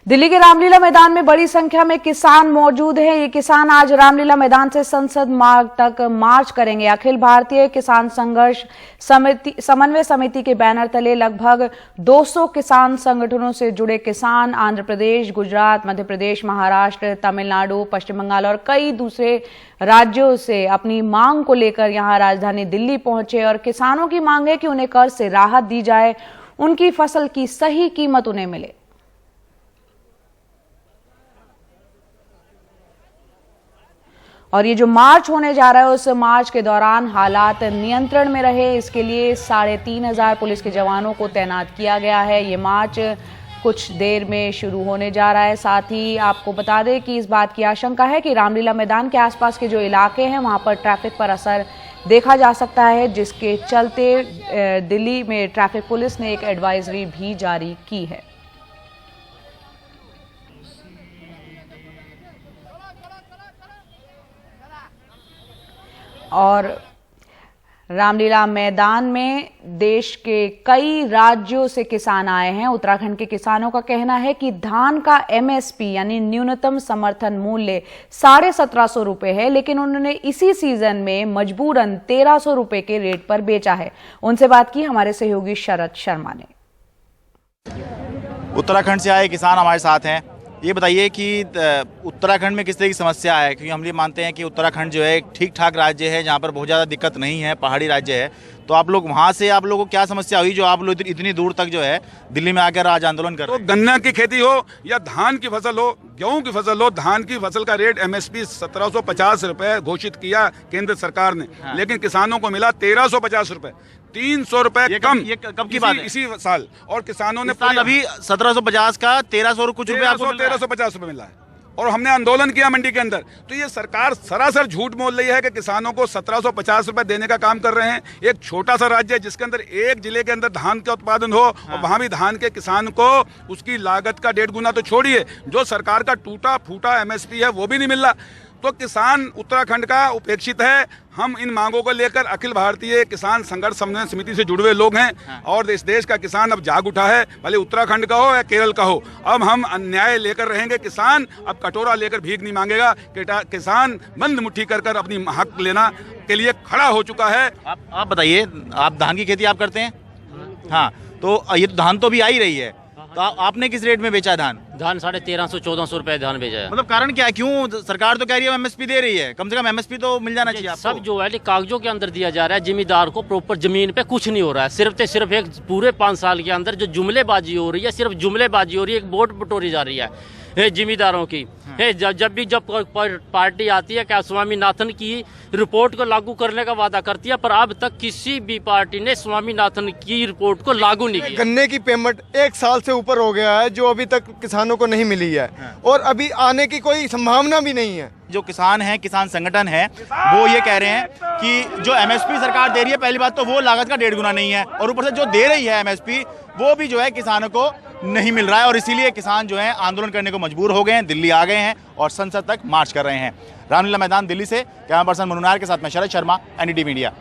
दिल्ली के रामलीला मैदान में बड़ी संख्या में किसान मौजूद हैं। ये किसान आज रामलीला मैदान से संसद मार्ग तक मार्च करेंगे। अखिल भारतीय किसान संघर्ष समन्वय समिति के बैनर तले लगभग 200 किसान संगठनों से जुड़े किसान आंध्र प्रदेश, गुजरात, मध्य प्रदेश, महाराष्ट्र, तमिलनाडु, पश्चिम बंगाल और कई दूसरे राज्यों से अपनी मांग को लेकर यहां राजधानी दिल्ली पहुंचे और किसानों की मांग है कि उन्हें कर्ज से राहत दी जाए, उनकी फसल की सही कीमत उन्हें मिले। और ये जो मार्च होने जा रहा है उस मार्च के दौरान हालात नियंत्रण में रहे, इसके लिए 3500 पुलिस के जवानों को तैनात किया गया है। ये मार्च कुछ देर में शुरू होने जा रहा है। साथ ही आपको बता दें कि इस बात की आशंका है कि रामलीला मैदान के आसपास के जो इलाके हैं वहां पर ट्रैफिक पर असर देखा जा सकता है, जिसके चलते दिल्ली में ट्रैफिक पुलिस ने एक एडवाइजरी भी जारी की है। और रामलीला मैदान में देश के कई राज्यों से किसान आए हैं। उत्तराखंड के किसानों का कहना है कि धान का एमएसपी यानी न्यूनतम समर्थन मूल्य 1750 रुपए है, लेकिन उन्होंने इसी सीजन में मजबूरन 1300 रुपए के रेट पर बेचा है। उनसे बात की हमारे सहयोगी शरद शर्मा ने। उत्तराखंड से आए किसान हमारे साथ हैं। ये बताइए कि उत्तराखंड में किस तरह की समस्या है, क्योंकि हम ये मानते हैं कि उत्तराखंड जो है एक ठीक ठाक राज्य है जहाँ पर बहुत ज़्यादा दिक्कत नहीं है, पहाड़ी राज्य है। तो आप लोग वहाँ से आप लोगों को क्या समस्या हुई जो आप लोग इतनी दूर तक जो है दिल्ली में आकर आज आंदोलन कर रहे हैं? तो गन्ना की खेती हो या धान की फसल हो, गेहूं की फसल हो, धान की फसल का रेट एमएसपी 1750 रुपए घोषित किया केंद्र सरकार ने। हाँ। लेकिन किसानों को मिला 1350 रुपए, 300 रुपए कम। ये कब की बात है? इसी साल। और किसानों ने अभी 1750 का 1300 और कुछ रुपए आपको 1350 रुपए मिला है। और हमने आंदोलन किया मंडी के अंदर। तो ये सरकार सरासर झूठ बोल रही है कि किसानों को 1750 रुपए देने का काम कर रहे हैं। एक छोटा सा राज्य है जिसके अंदर एक जिले के अंदर धान का उत्पादन हो। हाँ। और वहां भी धान के किसान को उसकी लागत का 1.5 गुना तो छोड़िए, जो सरकार का टूटा फूटा एमएसपी है वो भी नहीं मिल रहा। तो किसान उत्तराखंड का उपेक्षित है। हम इन मांगों को लेकर अखिल भारतीय किसान संघर्ष समन्वय समिति से जुड़े हुए लोग हैं। हाँ। और इस देश का किसान अब जाग उठा है, भले उत्तराखंड का हो या केरल का हो। अब हम अन्याय लेकर रहेंगे। किसान अब कटोरा लेकर भीख नहीं मांगेगा। किसान बंद मुट्ठी कर अपनी हक लेना के लिए खड़ा हो चुका है। आप बताइए, आप धान की खेती आप करते हैं? हाँ, तो ये धान तो भी आ ही रही है, तो आपने किस रेट में बेचा धान? 1350-1400 रुपए धान बेचा है। मतलब कारण क्या है? क्यों सरकार तो कह रही है एमएसपी दे रही है, कम से कम एमएसपी तो मिल जाना चाहिए आपको। सब जो है कागजों के अंदर दिया जा रहा है। जिम्मेदार को प्रॉपर जमीन पे कुछ नहीं हो रहा है। सिर्फ एक पूरे 5 साल के अंदर जो जुमलेबाजी हो रही है, सिर्फ जुमलेबाजी हो रही है, एक वोट बटोरी जा रही है जिम्मेदारों की। जब पार्टी आती है क्या स्वामीनाथन की रिपोर्ट को लागू करने का वादा करती है, पर अब तक किसी भी पार्टी ने स्वामीनाथन की रिपोर्ट को लागू नहीं किया। गन्ने की पेमेंट 1 साल से ऊपर हो गया है, जो अभी तक किसानों को नहीं मिली है। हाँ। और अभी आने की कोई संभावना भी नहीं है। जो किसान है, किसान संगठन है, वो ये कह रहे हैं कि जो एमएसपी सरकार दे रही है, पहली बात तो वो लागत का 1.5 गुना नहीं है, और ऊपर से जो दे रही है एमएसपी वो भी जो है किसानों को नहीं मिल रहा है। और इसीलिए किसान जो है आंदोलन करने को मजबूर हो गए हैं, दिल्ली आ गए हैं और संसद तक मार्च कर रहे हैं। रामलीला मैदान दिल्ली से कैमरा पर्सन मनु नायर के साथ मैं शरद शर्मा, एनडीटीवी मीडिया।